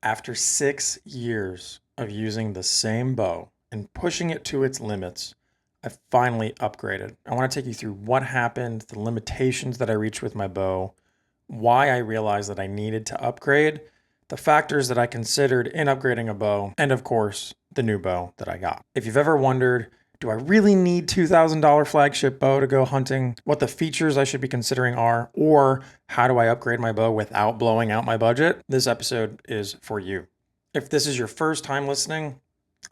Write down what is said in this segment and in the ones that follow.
After 6 years of using the same bow and pushing it to its limits, I finally upgraded. I want to take you through what happened, the limitations that I reached with my bow, why I realized that I needed to upgrade, the factors that I considered in upgrading a bow, and of course, the new bow that I got. If you've ever wondered, do I really need $2,000 flagship bow to go hunting? What the features I should be considering are, or how do I upgrade my bow without blowing out my budget? This episode is for you. If this is your first time listening,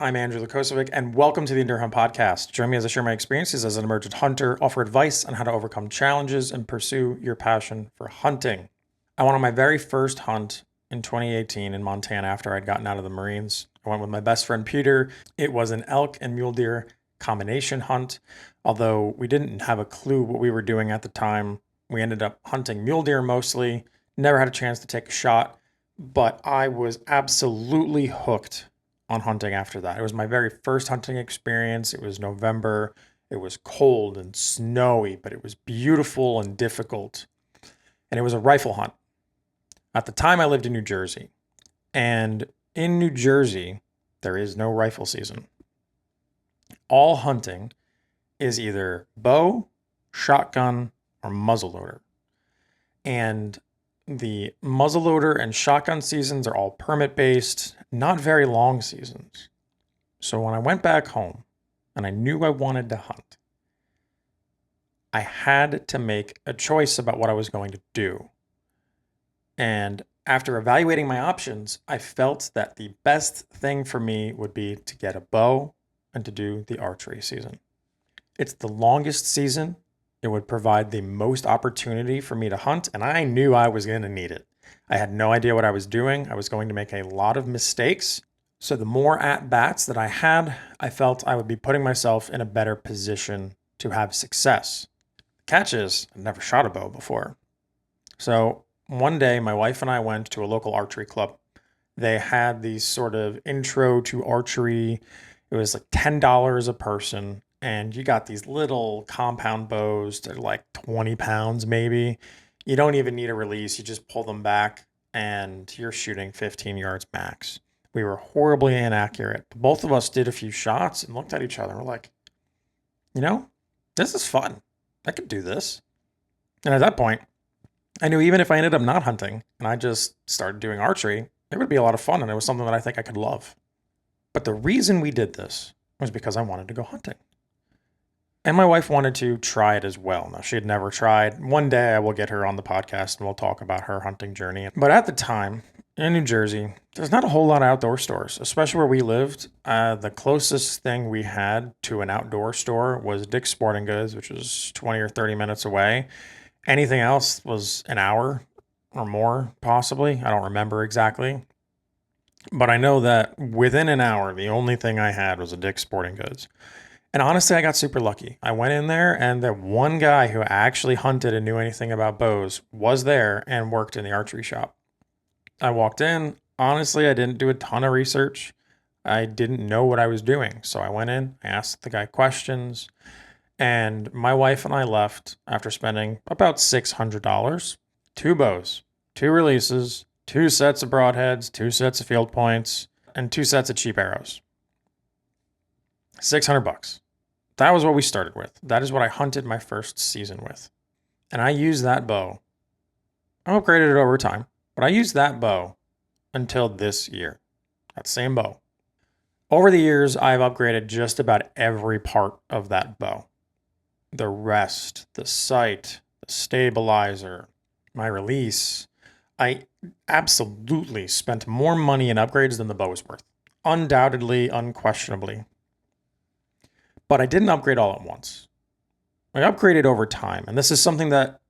I'm Andrew Lukosovic, and welcome to the Endure Hunt Podcast. Join me as I share my experiences as an emergent hunter, offer advice on how to overcome challenges, and pursue your passion for hunting. I went on my very first hunt in 2018 in Montana after I'd gotten out of the Marines. I went with my best friend Peter. It was an elk and mule deer combination hunt. Although we didn't have a clue what we were doing at the time, we ended up hunting mule deer mostly. Never had a chance to take a shot, but I was absolutely hooked on hunting after that. It was my very first hunting experience. It was November. It was cold and snowy, but it was beautiful and difficult. And it was a rifle hunt. At the time, I lived in New Jersey. And in New Jersey, there is no rifle season. All hunting is either bow, shotgun, or muzzleloader. And the muzzleloader and shotgun seasons are all permit-based, not very long seasons. So when I went back home and I knew I wanted to hunt, I had to make a choice about what I was going to do. And after evaluating my options, I felt that the best thing for me would be to get a bow and to do the archery season. It's the longest season. It would provide the most opportunity for me to hunt, and I knew I was going to need it. I had no idea what I was doing. I was going to make a lot of mistakes. So the more at-bats that I had, I felt I would be putting myself in a better position to have success. The catch is, I've never shot a bow before. So one day, my wife and I went to a local archery club. They had these sort of intro to archery. It was like $10 a person. And you got these little compound bows. They're like 20 pounds maybe. You don't even need a release. You just pull them back and you're shooting 15 yards max. We were horribly inaccurate. Both of us did a few shots and looked at each other. We're like, this is fun. I could do this. And at that point, I knew even if I ended up not hunting and I just started doing archery, it would be a lot of fun and it was something that I think I could love. But the reason we did this was because I wanted to go hunting. And my wife wanted to try it as well. Now, she had never tried. One day I will get her on the podcast and we'll talk about her hunting journey. But at the time, in New Jersey, there's not a whole lot of outdoor stores, especially where we lived. The closest thing we had to an outdoor store was Dick's Sporting Goods, which was 20 or 30 minutes away. Anything else was an hour or more, possibly. I don't remember exactly. But I know that within an hour, the only thing I had was a Dick's Sporting Goods. And honestly, I got super lucky. I went in there and the one guy who actually hunted and knew anything about bows was there and worked in the archery shop. I walked in. Honestly, I didn't do a ton of research. I didn't know what I was doing. So I went in, I asked the guy questions, and my wife and I left after spending about $600. 2 bows, 2 releases, 2 sets of broadheads, 2 sets of field points, and 2 sets of cheap arrows. $600. That was what we started with. That is what I hunted my first season with. And I used that bow. I upgraded it over time, but I used that bow until this year. That same bow. Over the years, I've upgraded just about every part of that bow. The rest, the sight, the stabilizer, my release. I absolutely spent more money in upgrades than the bow was worth. Undoubtedly, unquestionably. But I didn't upgrade all at once. I upgraded over time. And this is something that,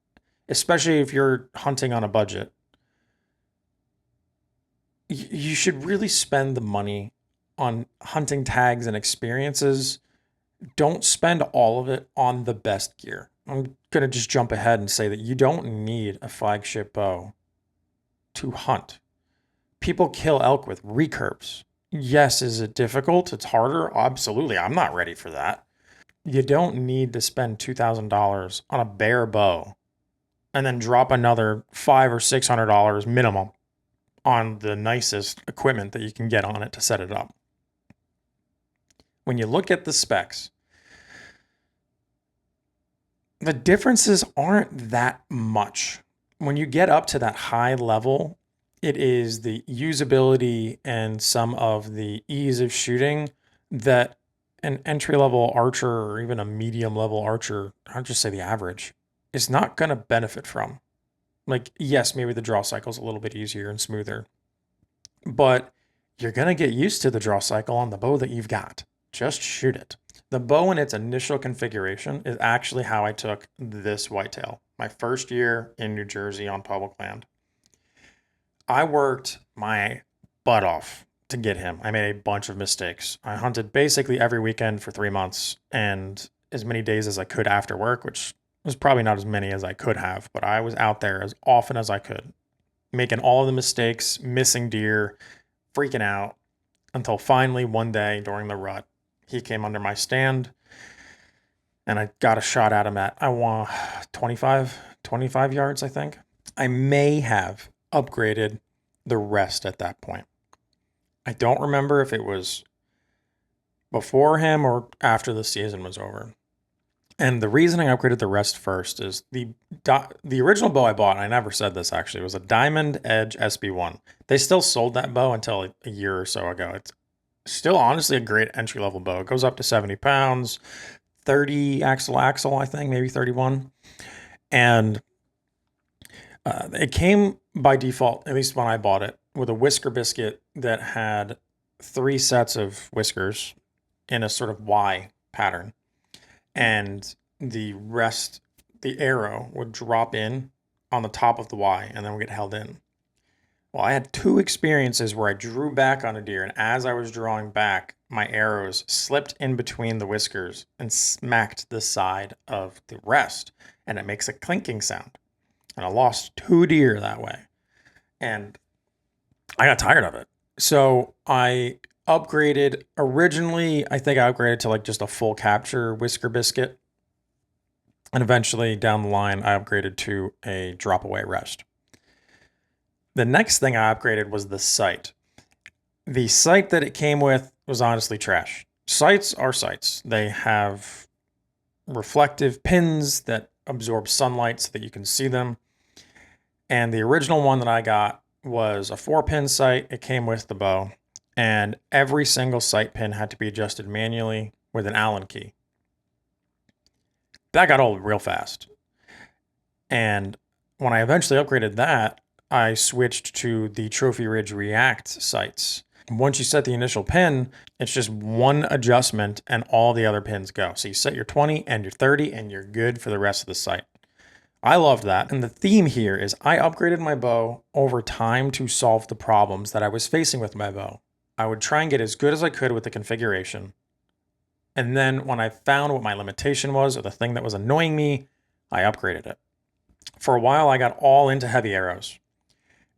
especially if you're hunting on a budget, you should really spend the money on hunting tags and experiences. Don't spend all of it on the best gear. I'm going to just jump ahead and say that you don't need a flagship bow to hunt. People kill elk with recurves. Yes, is it difficult? It's harder? Absolutely. I'm not ready for that. You don't need to spend $2,000 on a bare bow and then drop another $500 or $600 minimum on the nicest equipment that you can get on it to set it up. When you look at the specs, the differences aren't that much. When you get up to that high level, it is the usability and some of the ease of shooting that an entry-level archer or even a medium-level archer, I'll just say the average, is not going to benefit from. Like, yes, maybe the draw cycle is a little bit easier and smoother, but you're going to get used to the draw cycle on the bow that you've got. Just shoot it. The bow in its initial configuration is actually how I took this whitetail, my first year in New Jersey on public land. I worked my butt off to get him. I made a bunch of mistakes. I hunted basically every weekend for 3 months and as many days as I could after work, which was probably not as many as I could have, but I was out there as often as I could, making all of the mistakes, missing deer, freaking out, until finally one day during the rut, he came under my stand and I got a shot at him at, I want 25 yards, I think. I may have upgraded the rest at that point. I don't remember if it was before him or after the season was over. And the reason I upgraded the rest first is the original bow I bought, and I never said this actually, was a Diamond Edge SB1. They still sold that bow until a year or so ago. It's still honestly a great entry-level bow. It goes up to 70 pounds, 30 axle, I think, maybe 31. And it came by default, at least when I bought it, with a whisker biscuit that had 3 sets of whiskers in a sort of Y pattern. And the rest, the arrow would drop in on the top of the Y and then would get held in. Well, I had 2 experiences where I drew back on a deer, and as I was drawing back, my arrows slipped in between the whiskers and smacked the side of the rest, and it makes a clinking sound. And I lost 2 deer that way. And I got tired of it. So I upgraded. Originally, I think I upgraded to like just a full capture whisker biscuit. And eventually down the line, I upgraded to a drop away rest. The next thing I upgraded was the sight. The sight that it came with was honestly trash. Sights are sights. They have reflective pins that absorb sunlight so that you can see them. And the original one that I got was a 4-pin sight. It came with the bow. And every single sight pin had to be adjusted manually with an Allen key. That got old real fast. And when I eventually upgraded that, I switched to the Trophy Ridge React sights. Once you set the initial pin, it's just one adjustment and all the other pins go. So you set your 20 and your 30 and you're good for the rest of the sight. I loved that. And the theme here is I upgraded my bow over time to solve the problems that I was facing with my bow. I would try and get as good as I could with the configuration. And then when I found what my limitation was or the thing that was annoying me, I upgraded it. For a while, I got all into heavy arrows.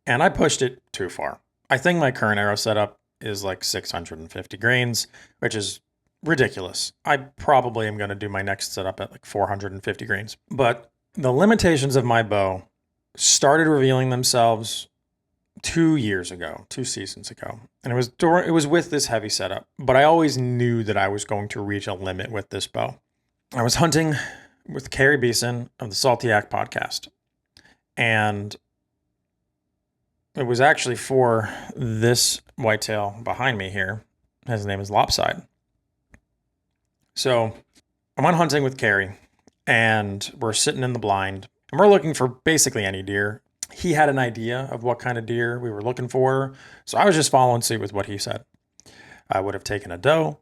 And I pushed it too far. I think my current arrow setup is like 650 grains, which is ridiculous. I probably am going to do my next setup at like 450 grains. But the limitations of my bow started revealing themselves 2 seasons ago. And it was with this heavy setup, but I always knew that I was going to reach a limit with this bow. I was hunting with Carrie Beeson of the Salty Yak podcast. And it was actually for this whitetail behind me here. His name is Lopside. So I went hunting with Carrie and we're sitting in the blind and we're looking for basically any deer. He had an idea of what kind of deer we were looking for. So I was just following suit with what he said. I would have taken a doe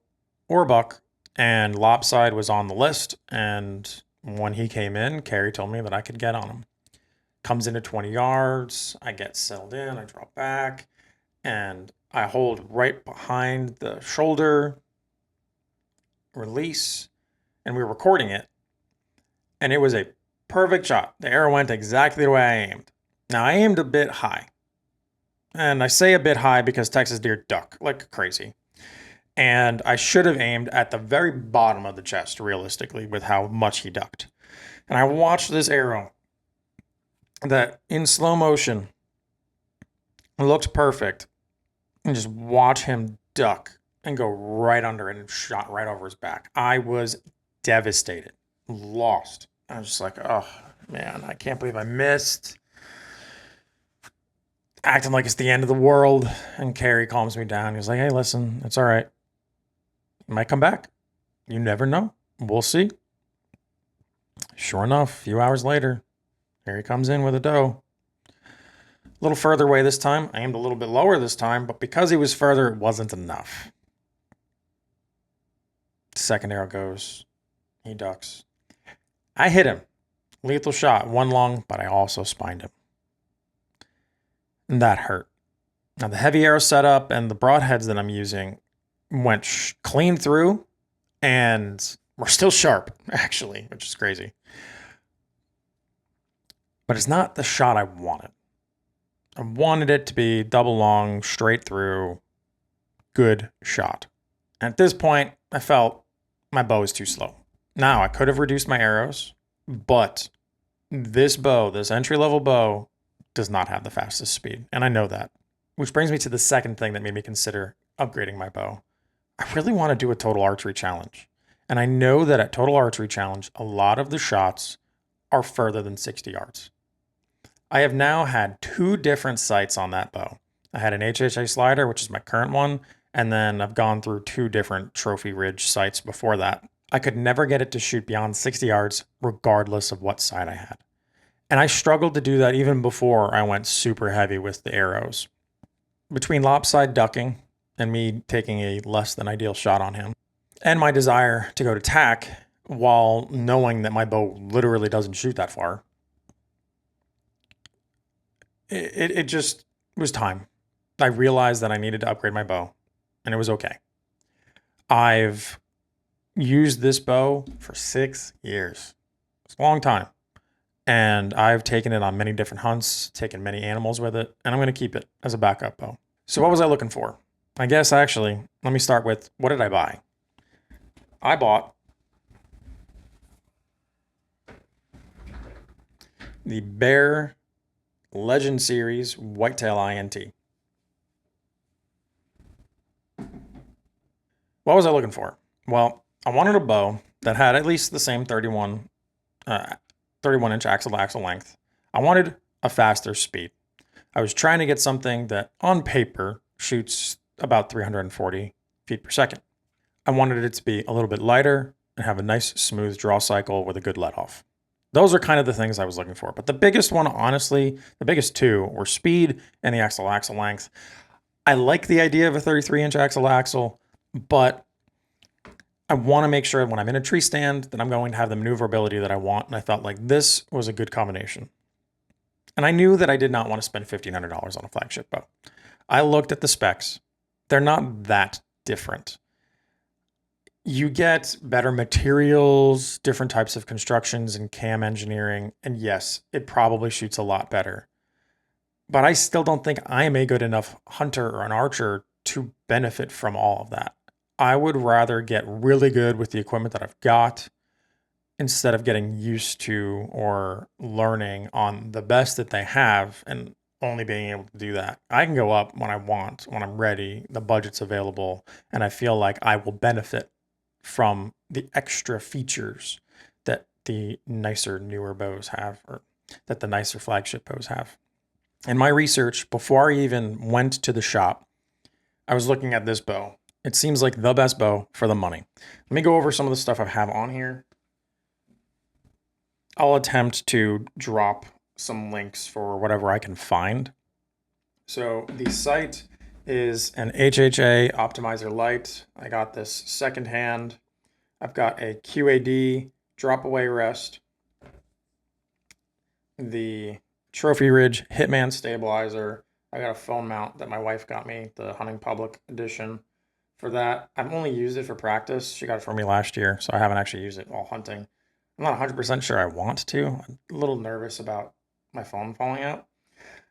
or a buck, and Lopside was on the list. And when he came in, Carrie told me that I could get on him. Comes into 20 yards, I get settled in, I drop back, and I hold right behind the shoulder, release, and we were recording it. And it was a perfect shot. The arrow went exactly the way I aimed. Now, I aimed a bit high. And I say a bit high because Texas deer duck like crazy. And I should have aimed at the very bottom of the chest, realistically, with how much he ducked. And I watched this arrow that in slow motion It looked perfect. And just watch him duck and go right under it and shot right over his back. I was devastated, lost. I was just like, oh man, I can't believe I missed. Acting like it's the end of the world. And Carrie calms me down. He's like, hey, listen, it's all right. You might come back. You never know. We'll see. Sure enough, a few hours later, here he comes in with a doe. A little further away this time. I aimed a little bit lower this time, but because he was further, it wasn't enough. Second arrow goes. He ducks. I hit him. Lethal shot. One long, but I also spined him. And that hurt. Now, the heavy arrow setup and the broadheads that I'm using went clean through and were still sharp, actually, which is crazy. But it's not the shot I wanted. I wanted it to be double long, straight through, good shot. And at this point, I felt my bow is too slow. Now, I could have reduced my arrows, but this bow, this entry-level bow, does not have the fastest speed, and I know that. Which brings me to the second thing that made me consider upgrading my bow. I really want to do a total archery challenge. And I know that at total archery challenge, a lot of the shots are further than 60 yards. I have now had 2 different sights on that bow. I had an HHA slider, which is my current one, and then I've gone through 2 different Trophy Ridge sights before that. I could never get it to shoot beyond 60 yards, regardless of what sight I had. And I struggled to do that even before I went super heavy with the arrows. Between Lopside ducking and me taking a less than ideal shot on him, and my desire to go to tack while knowing that my bow literally doesn't shoot that far, it just was time. I realized that I needed to upgrade my bow, and it was okay. I've used this bow for 6 years. It's a long time. And I've taken it on many different hunts, taken many animals with it, and I'm going to keep it as a backup bow. So what was I looking for? I guess actually, let me start with, what did I buy? I bought the Bear Legend Series Whitetail INT. What was I looking for? Well, I wanted a bow that had at least the same 31-inch axle to axle length. I wanted a faster speed. I was trying to get something that on paper shoots about 340 feet per second. I wanted it to be a little bit lighter and have a nice smooth draw cycle with a good let off. Those are kind of the things I was looking for. But the biggest one, honestly, the biggest 2 were speed and the axle to axle length. I like the idea of a 33-inch axle to axle, but I want to make sure when I'm in a tree stand that I'm going to have the maneuverability that I want. And I felt like this was a good combination. And I knew that I did not want to spend $1,500 on a flagship bow. I looked at the specs. They're not that different. You get better materials, different types of constructions and cam engineering. And yes, it probably shoots a lot better. But I still don't think I am a good enough hunter or an archer to benefit from all of that. I would rather get really good with the equipment that I've got instead of getting used to or learning on the best that they have and only being able to do that. I can go up when I want, when I'm ready, the budget's available, and I feel like I will benefit from the extra features that the nicer, newer bows have, or that the nicer flagship bows have. In my research, before I even went to the shop, I was looking at this bow. It seems like the best bow for the money. Let me go over some of the stuff I have on here. I'll attempt to drop some links for whatever I can find. So the sight is an HHA Optimizer Lite. I got this secondhand. I've got a QAD drop away rest. The Trophy Ridge Hitman stabilizer. I got a phone mount that my wife got me, the Hunting Public edition. For that, I've only used it for practice. She got it for me last year, so I haven't actually used it while hunting. I'm not 100% sure I want to. I'm a little nervous about my phone falling out.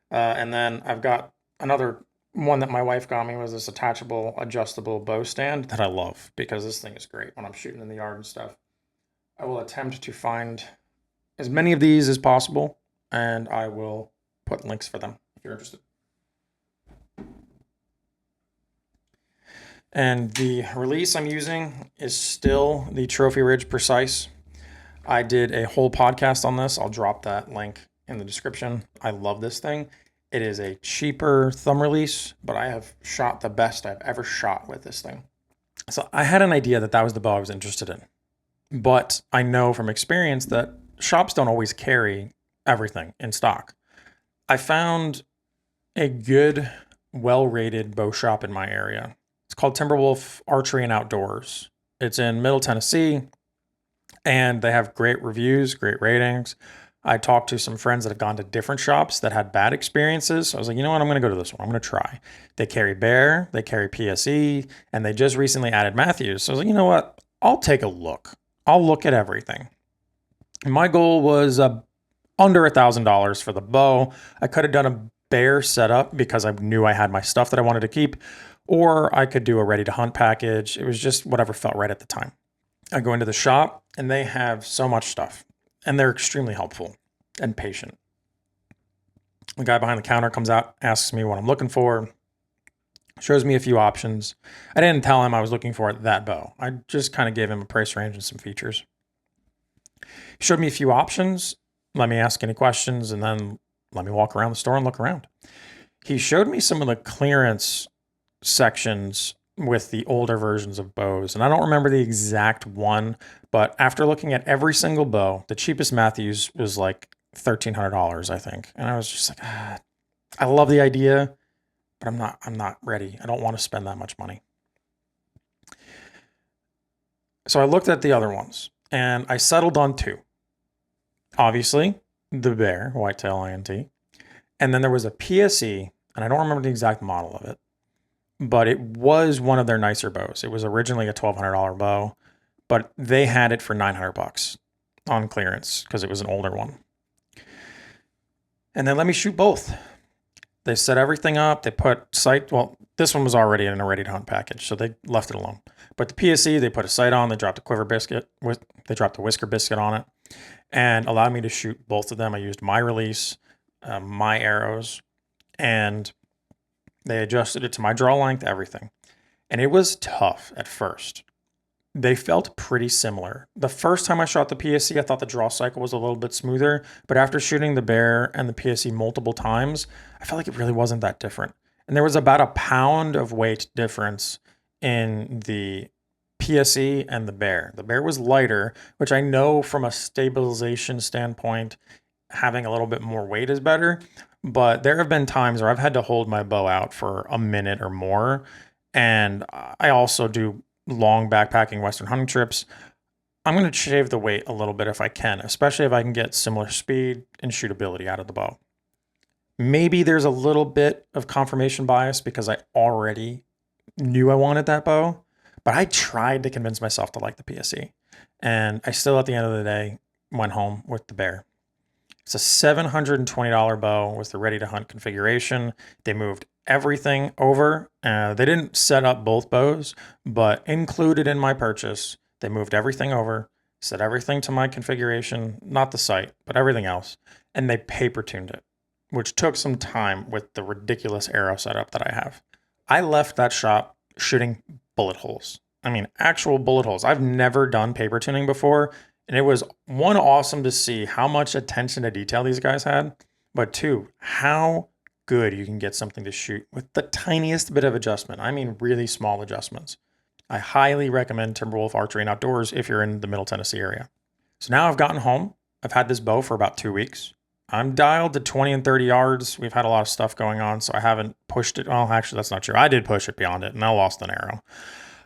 And then I've got another one that my wife got me, was this attachable, adjustable bow stand that I love because this thing is great when I'm shooting in the yard and stuff. I will attempt to find as many of these as possible, and I will put links for them if you're interested. And the release I'm using is still the Trophy Ridge Precise. I did a whole podcast on this. I'll drop that link in the description. I love this thing. It is a cheaper thumb release, but I have shot the best I've ever shot with this thing. So I had an idea that that was the bow I was interested in. But I know from experience that shops don't always carry everything in stock. I found a good, well-rated bow shop in my area. It's called Timberwolf Archery and Outdoors. It's in Middle Tennessee, and they have great reviews, great ratings. I talked to some friends that have gone to different shops that had bad experiences. So I was like, you know what? I'm going to go to this one. I'm going to try. They carry Bear, they carry PSE, and they just recently added Matthews. So I was like, you know what? I'll take a look. I'll look at everything. And my goal was under $1,000 for the bow. I could have done a Bear setup because I knew I had my stuff that I wanted to keep, or I could do a ready to hunt package. It was just whatever felt right at the time. I go into the shop and they have so much stuff and they're extremely helpful and patient. The guy behind the counter comes out, asks me what I'm looking for, shows me a few options. I didn't tell him I was looking for that bow. I just kind of gave him a price range and some features. He showed me a few options, let me ask any questions, and then let me walk around the store and look around. He showed me some of the clearance sections with the older versions of bows. And I don't remember the exact one, but after looking at every single bow, the cheapest Matthews was like $1,300, I think. And I was just like, I love the idea, but I'm not ready. I don't want to spend that much money. So I looked at the other ones and I settled on two. Obviously, the Bear, Whitetail INT. And then there was a PSE, and I don't remember the exact model of it, but it was one of their nicer bows. It was originally a $1,200 bow, but they had it for $900 on clearance because it was an older one. And they let me shoot both. They set everything up. They put sight. Well, this one was already in a ready to hunt package, so they left it alone. But the PSE, they put a sight on. They dropped a quiver biscuit. They dropped a whisker biscuit on it, and allowed me to shoot both of them. I used my release, my arrows, and they adjusted it to my draw length, everything. And it was tough at first. They felt pretty similar. The first time I shot the PSE, I thought the draw cycle was a little bit smoother, but after shooting the Bear and the PSE multiple times, I felt like it really wasn't that different. And there was about a pound of weight difference in the PSE and the Bear. The Bear was lighter, which I know from a stabilization standpoint, having a little bit more weight is better. But there have been times where I've had to hold my bow out for a minute or more. And I also do long backpacking Western hunting trips. I'm going to shave the weight a little bit if I can, especially if I can get similar speed and shootability out of the bow. Maybe there's a little bit of confirmation bias because I already knew I wanted that bow, but I tried to convince myself to like the PSE. And I still, at the end of the day, went home with the Bear. It's a $720 bow with the ready to hunt configuration. They moved everything over. They didn't set up both bows, but included in my purchase, they moved everything over, set everything to my configuration, not the sight, but everything else. And they paper tuned it, which took some time with the ridiculous arrow setup that I have. I left that shop shooting bullet holes. I mean, actual bullet holes. I've never done paper tuning before. And it was, one, awesome to see how much attention to detail these guys had, but two, how good you can get something to shoot with the tiniest bit of adjustment. I mean, really small adjustments. I highly recommend Timberwolf Archery and Outdoors if you're in the Middle Tennessee area. So now I've gotten home. I've had this bow for about 2 weeks. I'm dialed to 20 and 30 yards. We've had a lot of stuff going on, so I haven't pushed it. Well, actually, that's not true. I did push it beyond it, and I lost an arrow.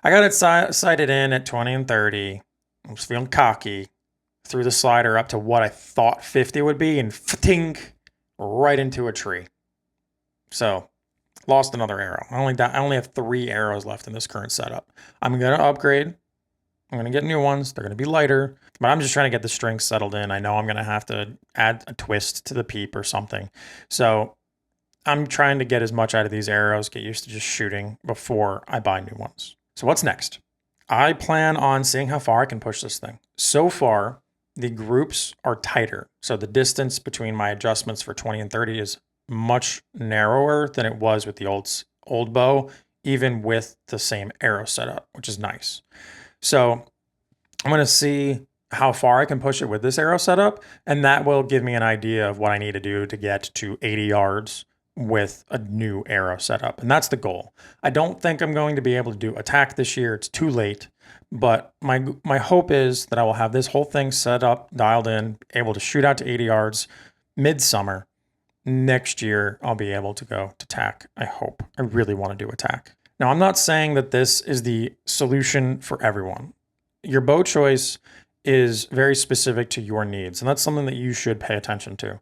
I got it sighted in at 20 and 30. I was feeling cocky, threw the slider up to what I thought 50 would be, and tink, right into a tree. So, lost another arrow. I only have 3 arrows left in this current setup. I'm going to upgrade. I'm going to get new ones. They're going to be lighter, but I'm just trying to get the strings settled in. I know I'm going to have to add a twist to the peep or something. So, I'm trying to get as much out of these arrows, get used to just shooting before I buy new ones. So, what's next? I plan on seeing how far I can push this thing. So far, the groups are tighter. So the distance between my adjustments for 20 and 30 is much narrower than it was with the old bow, even with the same arrow setup, which is nice. So I'm going to see how far I can push it with this arrow setup, and that will give me an idea of what I need to do to get to 80 yards with a new arrow setup. And that's the goal. I don't think I'm going to be able to do attack this year. It's too late. But my hope is that I will have this whole thing set up, dialed in, able to shoot out to 80 yards midsummer. Next year, I'll be able to go to tack. I hope. I really want to do attack. Now, I'm not saying that this is the solution for everyone. Your bow choice is very specific to your needs, and that's something that you should pay attention to.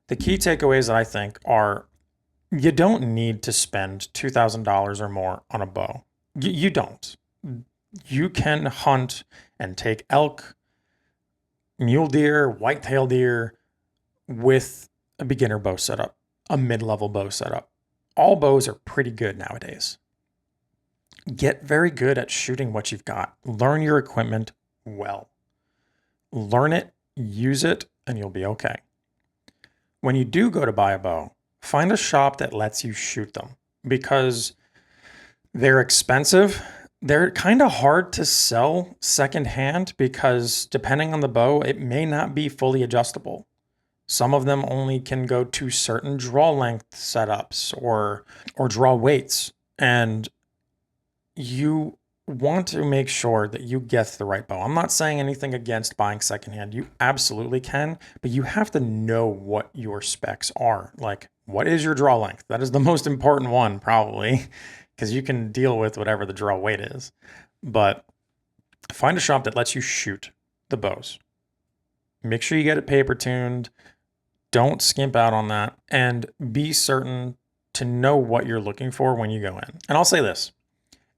The key takeaways that I think are you don't need to spend $2,000 or more on a bow. You don't. You can hunt and take elk, mule deer, whitetail deer with a beginner bow setup, a mid-level bow setup. All bows are pretty good nowadays. Get very good at shooting what you've got. Learn your equipment well. Learn it, use it, and you'll be okay. When you do go to buy a bow, find a shop that lets you shoot them because they're expensive. They're kind of hard to sell secondhand because depending on the bow, it may not be fully adjustable. Some of them only can go to certain draw length setups or draw weights. And you want to make sure that you get the right bow. I'm not saying anything against buying secondhand. You absolutely can, but you have to know what your specs are. Like, what is your draw length? That is the most important one, probably, because you can deal with whatever the draw weight is. But find a shop that lets you shoot the bows. Make sure you get it paper tuned. Don't skimp out on that, and be certain to know what you're looking for when you go in. And I'll say this.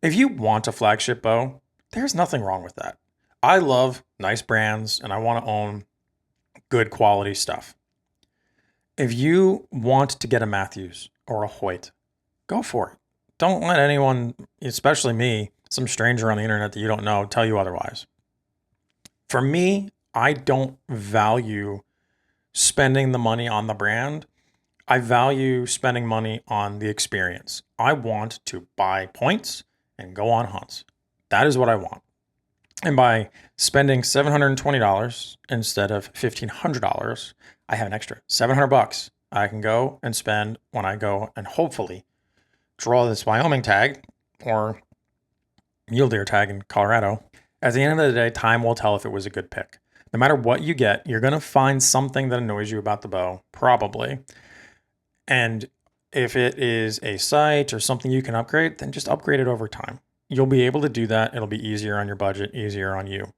If you want a flagship bow, there's nothing wrong with that. I love nice brands and I want to own good quality stuff. If you want to get a Matthews or a Hoyt, go for it. Don't let anyone, especially me, some stranger on the internet that you don't know, tell you otherwise. For me, I don't value spending the money on the brand. I value spending money on the experience. I want to buy points and go on hunts. That is what I want. And by spending $720 instead of $1,500, I have an extra $700 I can go and spend when I go and hopefully draw this Wyoming tag or mule deer tag in Colorado. At the end of the day, time will tell if it was a good pick. No matter what you get, you're going to find something that annoys you about the bow, probably. And if it is a sight or something you can upgrade, then just upgrade it over time. You'll be able to do that. It'll be easier on your budget, easier on you.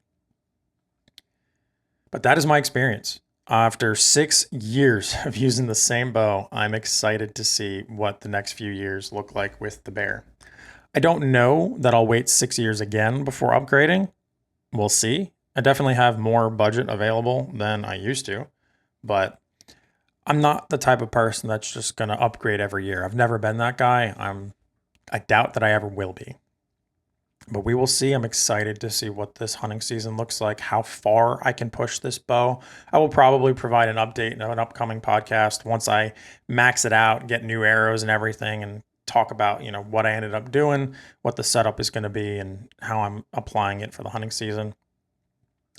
But that is my experience. After 6 years of using the same bow, I'm excited to see what the next few years look like with the Bear. I don't know that I'll wait 6 years again before upgrading. We'll see. I definitely have more budget available than I used to, but I'm not the type of person that's just going to upgrade every year. I've never been that guy. I doubt that I ever will be. But we will see. I'm excited to see what this hunting season looks like, how far I can push this bow. I will probably provide an update in an upcoming podcast once I max it out, get new arrows and everything, and talk about, what I ended up doing, what the setup is going to be, and how I'm applying it for the hunting season.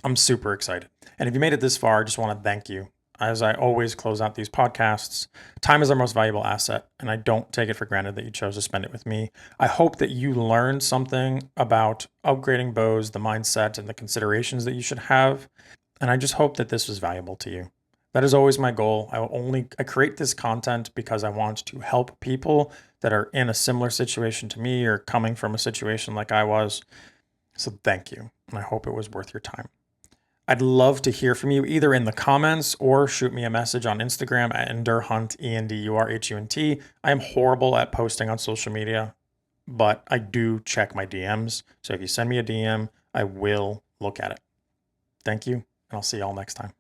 I'm super excited. And if you made it this far, I just want to thank you. As I always close out these podcasts, time is our most valuable asset, and I don't take it for granted that you chose to spend it with me. I hope that you learned something about upgrading bows, the mindset, and the considerations that you should have, and I just hope that this was valuable to you. That is always my goal. I create this content because I want to help people that are in a similar situation to me or coming from a situation like I was. So thank you, and I hope it was worth your time. I'd love to hear from you either in the comments or shoot me a message on Instagram at EndurHunt, ENDURHUNT. I am horrible at posting on social media, but I do check my DMs. So if you send me a DM, I will look at it. Thank you, and I'll see y'all next time.